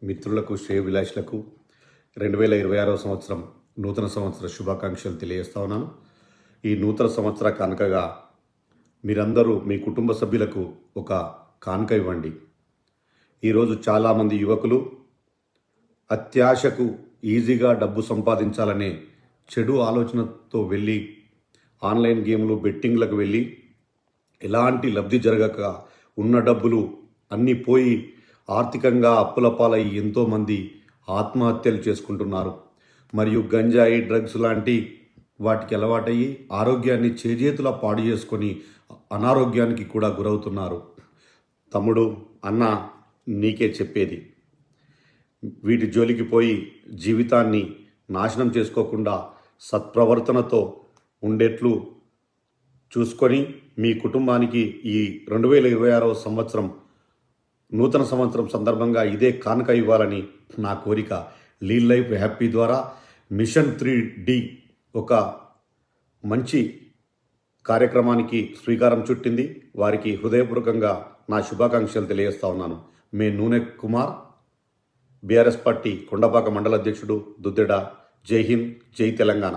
మిత్రులకు శ్రేయోభిలాషులకు 2026 సంవత్సరం నూతన సంవత్సర శుభాకాంక్షలు తెలియజేస్తా ఉన్నాను. ఈ నూతన సంవత్సర కానుకగా మీరందరూ మీ కుటుంబ సభ్యులకు ఒక కానుక ఇవ్వండి. ఈరోజు చాలామంది యువకులు అత్యాశకు ఈజీగా డబ్బు సంపాదించాలనే చెడు ఆలోచనతో వెళ్ళి ఆన్లైన్ గేమ్లు బెట్టింగ్లకు వెళ్ళి ఎలాంటి లబ్ధి జరగక ఉన్న డబ్బులు అన్నీ పోయి ఆర్థికంగా అప్పుల పాలై ఎంతోమంది ఆత్మహత్యలు చేసుకుంటున్నారు. మరియు గంజాయి డ్రగ్స్ లాంటి వాటికి అలవాటయ్యి ఆరోగ్యాన్ని చేజేతులా పాడు చేసుకొని అనారోగ్యానికి కూడా గురవుతున్నారు. తమ్ముడు, అన్న, నీకే చెప్పేది, వీటి జోలికి పోయి జీవితాన్ని నాశనం చేసుకోకుండా సత్ప్రవర్తనతో ఉండేట్లు చూసుకొని మీ కుటుంబానికి ఈ 2026 సంవత్సరం నూతన సంవత్సరం సందర్భంగా ఇదే కానుక ఇవ్వాలని నా కోరిక. లీడ్ లైఫ్ హ్యాపీ ద్వారా మిషన్ 3D ఒక మంచి కార్యక్రమానికి శ్రీకారం చుట్టింది. వారికి హృదయపూర్వకంగా నా శుభాకాంక్షలు తెలియజేస్తా ఉన్నాను. మే నూనె కుమార్, బీఆర్ఎస్ పార్టీ కొండపాక మండల అధ్యక్షుడు, దుద్దెడ. జై హింద్, జై తెలంగాణ.